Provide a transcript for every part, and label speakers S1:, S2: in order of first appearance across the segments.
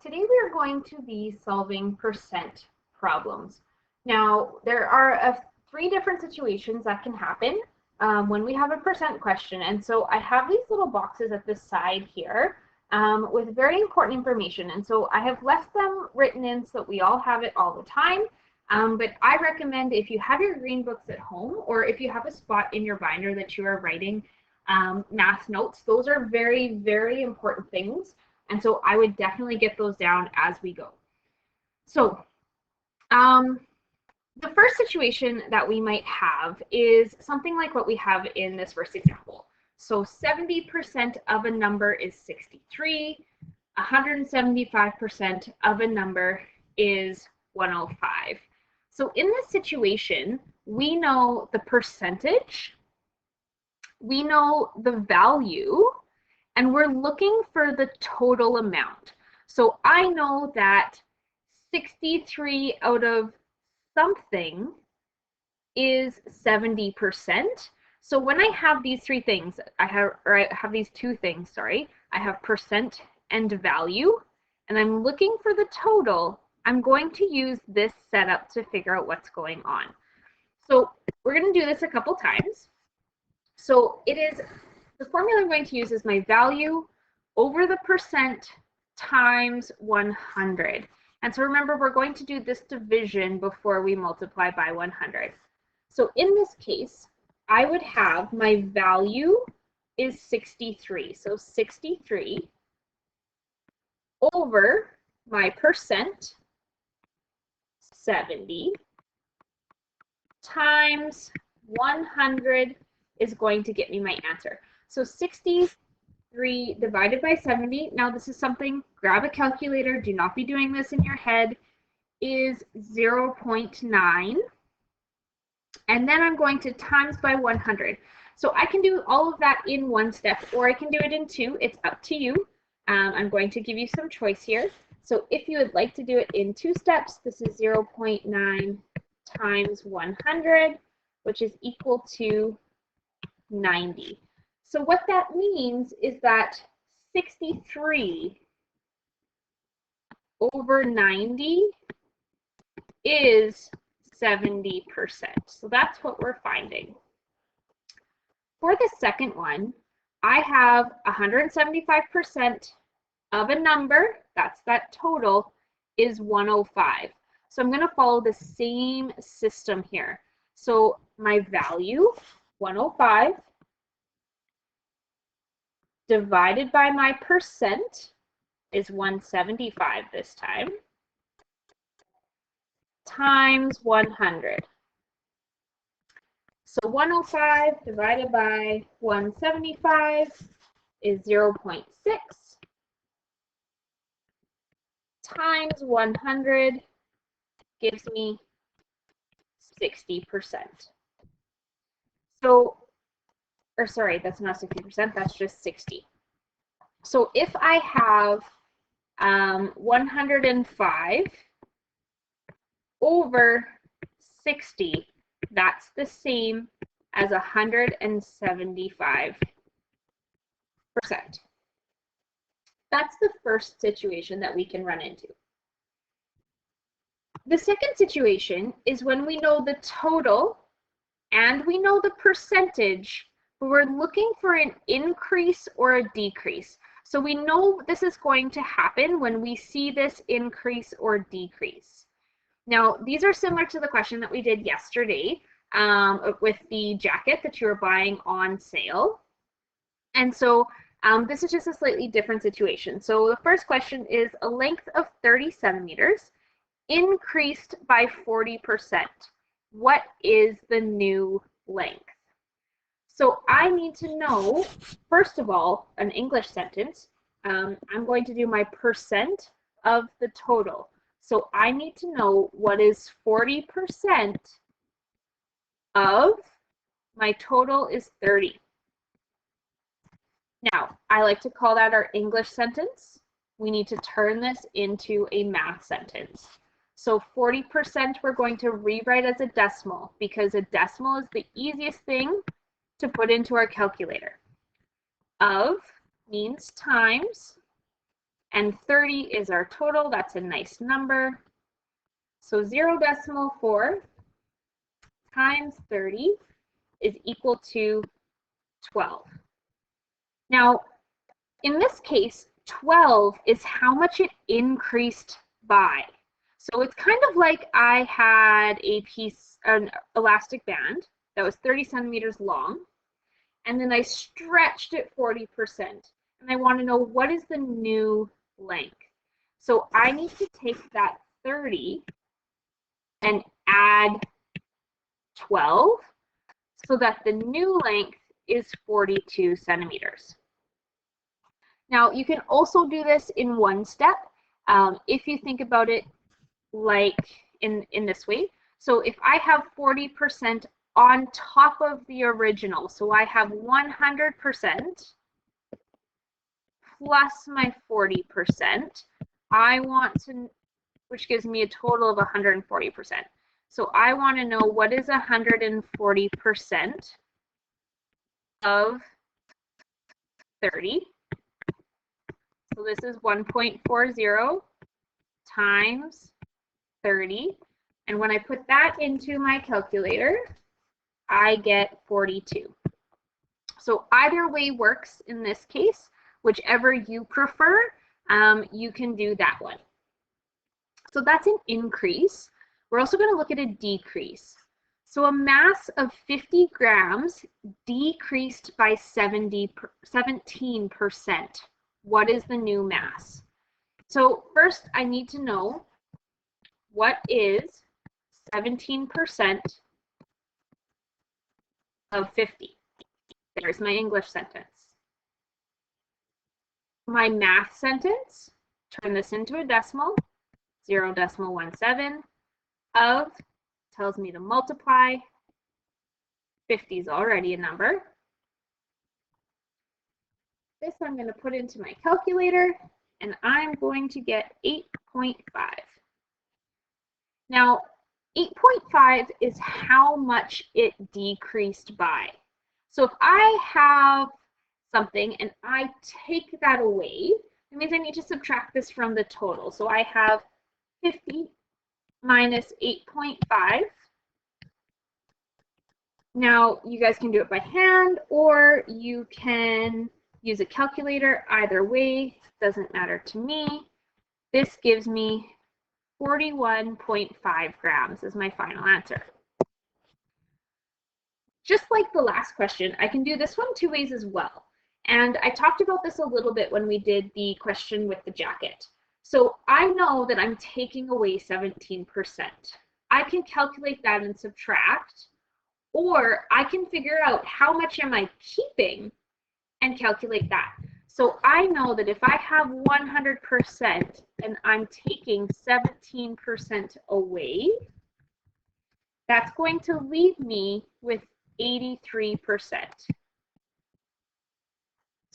S1: Today we are going to be solving percent problems. Now, there are three different situations that can happen when we have a percent question. And so I have these little boxes at the side here with very important information. And so I have left them written in so that we all have it all the time. But I recommend if you have your green books at home or if you have a spot in your binder that you are writing math notes, those are very, very important things. And so I would definitely get those down as we go. So the first situation that we might have is something like what we have in this first example. So 70% of a number is 63, 175% of a number is 105. So in this situation, we know the percentage, we know the value, and we're looking for the total amount. So I know that 63 out of something is 70%. So when I have these three things, I have these two things, sorry. I have percent and value, and I'm looking for the total. I'm going to use this setup to figure out what's going on. So we're going to do this a couple times. So the formula I'm going to use is my value over the percent times 100. And so remember, we're going to do this division before we multiply by 100. So in this case, I would have my value is 63. So 63 over my percent, 70, times 100 is going to get me my answer. So 63 divided by 70, now this is something, grab a calculator, do not be doing this in your head, is 0.9. And then I'm going to times by 100. So I can do all of that in one step, or I can do it in two. It's up to you. I'm going to give you some choice here. So if you would like to do it in two steps, this is 0.9 times 100, which is equal to 90. So what that means is that 63 over 90 is 70%. So that's what we're finding. For the second one, I have 175% of a number, that's that total, is 105. So I'm going to follow the same system here. So my value, 105, divided by my percent is 175 this time, times 100. So 105 divided by 175 is 0.6 times 100 gives me 60%. So, or sorry, that's not 60%, that's just 60. So if I have 105 over 60, that's the same as 175%. That's the first situation that we can run into. The second situation is when we know the total and we know the percentage, but we're looking for an increase or a decrease. So we know this is going to happen when we see this increase or decrease. Now, these are similar to the question that we did yesterday with the jacket that you were buying on sale. And so this is just a slightly different situation. So the first question is a length of 30 centimeters increased by 40%. What is the new length? So I need to know, first of all, an English sentence. I'm going to do my percent of the total. So I need to know what is 40% of my total is 30. Now, I like to call that our English sentence. We need to turn this into a math sentence. So 40% we're going to rewrite as a decimal because a decimal is the easiest thing to put into our calculator. Of means times and 30 is our total. That's a nice number. So 0.4 times 30 is equal to 12. Now, in this case, 12 is how much it increased by. So it's kind of like I had an elastic band that was 30 centimeters long, and then I stretched it 40%. And I want to know what is the new length. So I need to take that 30 and add 12 so that the new length is 42 centimeters. Now, you can also do this in one step if you think about it like in this way. So if I have 40% on top of the original, so I have 100% plus my 40%, I want to, which gives me a total of 140%. So I want to know what is 140% of 30. So this is 1.40 times 30. And when I put that into my calculator, I get 42. So either way works in this case. Whichever you prefer, you can do that one. So that's an increase. We're also going to look at a decrease. So a mass of 50 grams decreased by 17%. What is the new mass? So first I need to know what is 17% of 50. There's my English sentence. My math sentence, turn this into a decimal, 0.17 of tells me to multiply. 50 is already a number. This I'm going to put into my calculator, and I'm going to get 8.5. Now, 8.5 is how much it decreased by. So if I have something and I take that away, it means I need to subtract this from the total. So I have 50 minus 8.5. Now you guys can do it by hand or you can use a calculator. Either way, doesn't matter to me. This gives me 41.5 grams as my final answer. Just like the last question, I can do this one two ways as well. And I talked about this a little bit when we did the question with the jacket. So I know that I'm taking away 17%. I can calculate that and subtract, or I can figure out how much am I keeping and calculate that. So I know that if I have 100% and I'm taking 17% away, that's going to leave me with 83%.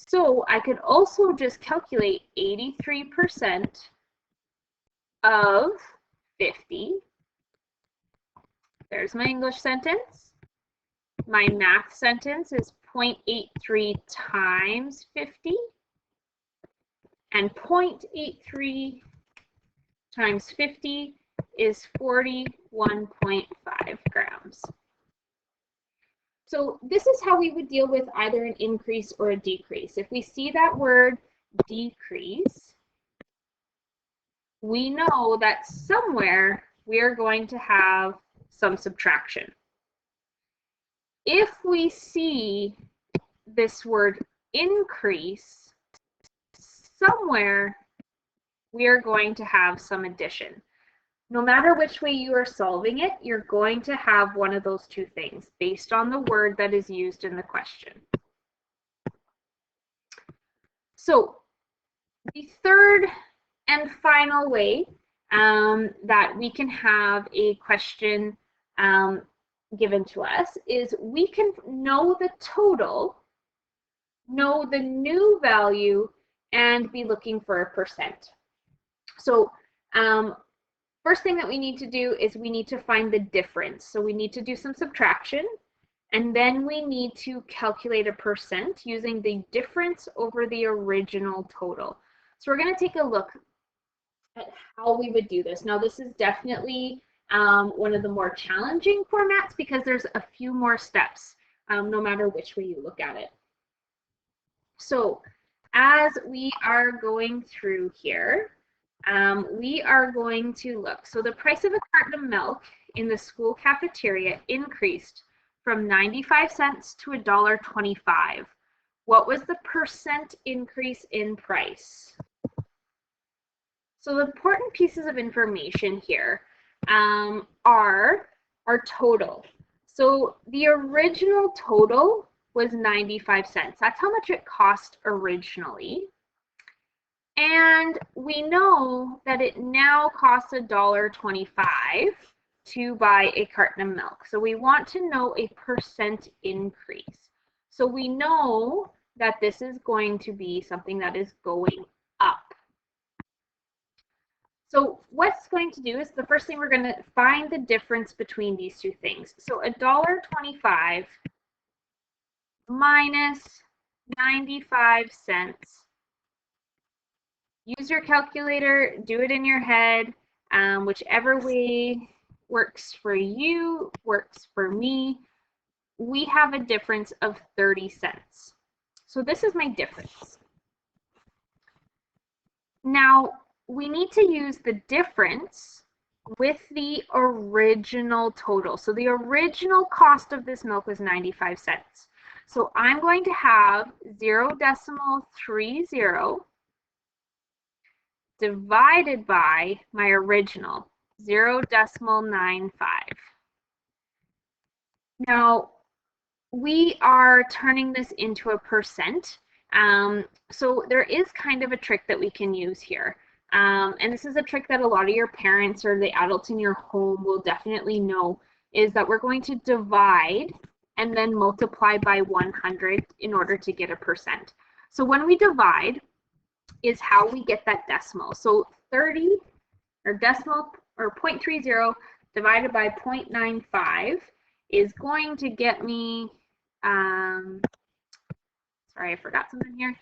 S1: So I could also just calculate 83% of 50. There's my English sentence. My math sentence is 0.83 times 50. And 0.83 times 50 is 41.5 grams. So this is how we would deal with either an increase or a decrease. If we see that word decrease, we know that somewhere we are going to have some subtraction. If we see this word increase, somewhere we are going to have some addition. No matter which way you are solving it, you're going to have one of those two things based on the word that is used in the question. So the third and final way that we can have a question given to us is we can know the total, know the new value, and be looking for a percent. So first thing that we need to do is we need to find the difference. So we need to do some subtraction, and then we need to calculate a percent using the difference over the original total. So we're going to take a look at how we would do this. Now, this is definitely one of the more challenging formats because there's a few more steps, no matter which way you look at it. So as we are going through here, we are going to look. So the price of a carton of milk in the school cafeteria increased from 95 cents to $1.25. What was the percent increase in price? So the important pieces of information here are our total. So the original total was 95 cents. That's how much it cost originally. And we know that it now costs $1.25 to buy a carton of milk. So we want to know a percent increase. So we know that this is going to be something that is going up. So what's going to do is the first thing we're going to find the difference between these two things. So $1.25 minus 95 cents. Use your calculator, do it in your head, whichever way works for you, works for me. We have a difference of 30 cents. So this is my difference. Now, we need to use the difference with the original total. So the original cost of this milk was 95 cents. So I'm going to have 0.30 divided by my original, 0.95. Now, we are turning this into a percent. So there is kind of a trick that we can use here. And this is a trick that a lot of your parents or the adults in your home will definitely know, is that we're going to divide and then multiply by 100 in order to get a percent. So when we divide is how we get that decimal. So 30 or decimal or 0.30 divided by 0.95 is going to get me, sorry, I forgot something here,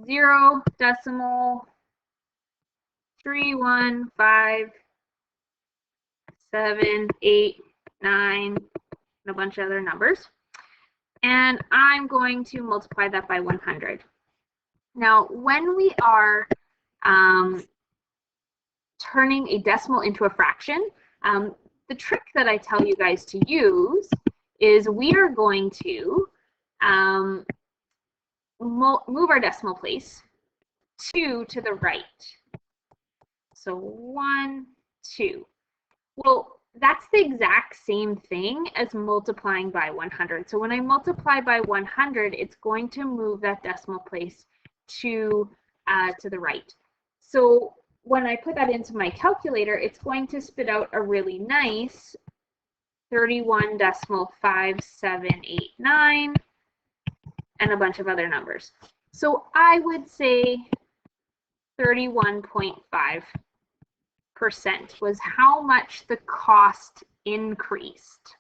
S1: 0.315789 and a bunch of other numbers. And I'm going to multiply that by 100. Now, when we are turning a decimal into a fraction, the trick that I tell you guys to use is we are going to move our decimal place 2 to the right. So 1, 2. Well, that's the exact same thing as multiplying by 100. So when I multiply by 100, it's going to move that decimal place to the right. So when I put that into my calculator, it's going to spit out a really nice 31.5789 and a bunch of other numbers. So I would say 31.5% was how much the cost increased.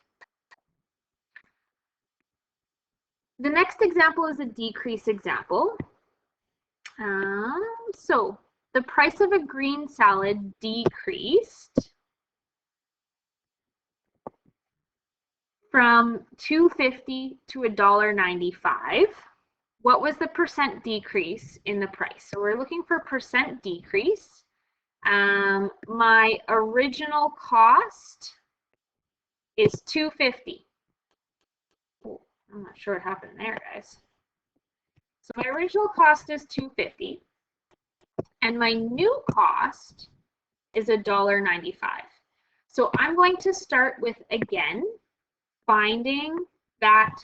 S1: The next example is a decrease example. So the price of a green salad decreased from $2.50 to $1.95. What was the percent decrease in the price? So we're looking for percent decrease. My original cost is $2.50. Oh, I'm not sure what happened there, guys. So my original cost is $2.50, and my new cost is $1.95. So I'm going to start with, again, finding that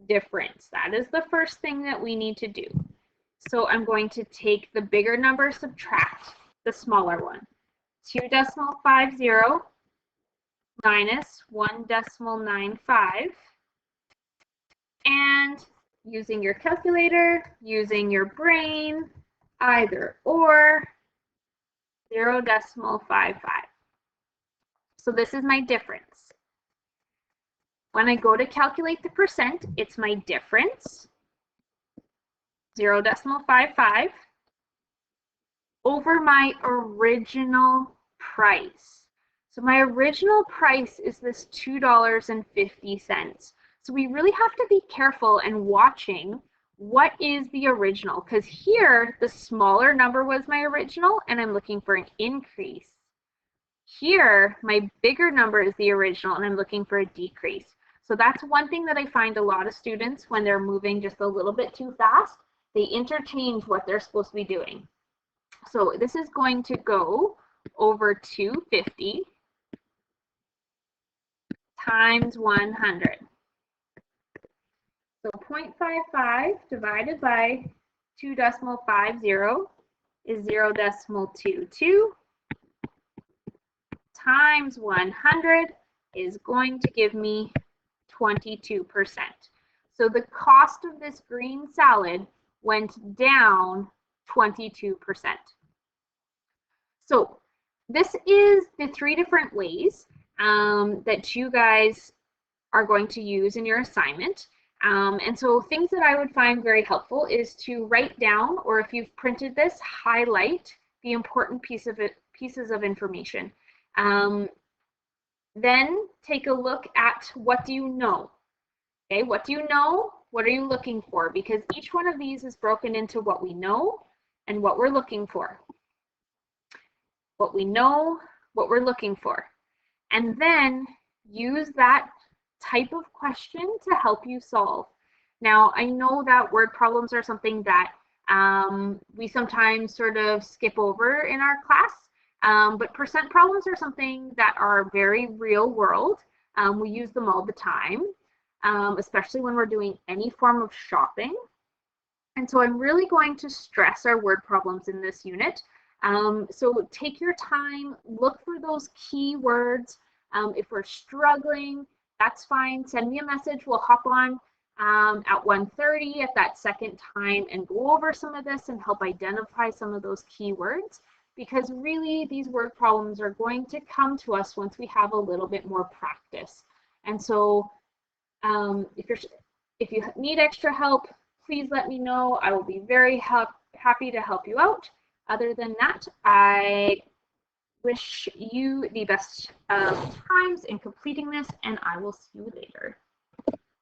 S1: difference. That is the first thing that we need to do. So I'm going to take the bigger number, subtract the smaller one. 2.50 minus 1.95. And using your calculator, using your brain, either or, 0.55. So this is my difference. When I go to calculate the percent, it's my difference, 0.55, over my original price. So my original price is this $2.50. So we really have to be careful and watching what is the original, because here the smaller number was my original and I'm looking for an increase. Here, my bigger number is the original and I'm looking for a decrease. So that's one thing that I find a lot of students when they're moving just a little bit too fast, they interchange what they're supposed to be doing. So this is going to go over 250 times 100. So 0.55 divided by 2.50 is 0.22 times 100 is going to give me 22%. So the cost of this green salad went down 22%. So this is the 3 different ways that you guys are going to use in your assignment. And so things that I would find very helpful is to write down, or if you've printed this, highlight the important pieces of information. Then take a look at what do you know. Okay, what do you know? What are you looking for? Because each one of these is broken into what we know and what we're looking for. What we know, what we're looking for. And then use that type of question to help you solve. Now, I know that word problems are something that we sometimes sort of skip over in our class, but percent problems are something that are very real world. We use them all the time, especially when we're doing any form of shopping. And so I'm really going to stress our word problems in this unit. So take your time, look for those key words. If we're struggling, that's fine. Send me a message. We'll hop on at 1:30 at that second time and go over some of this and help identify some of those key words, because really these word problems are going to come to us once we have a little bit more practice. And so if you need extra help, please let me know. I will be very happy to help you out. Other than that, I wish you the best of times in completing this, and I will see you later.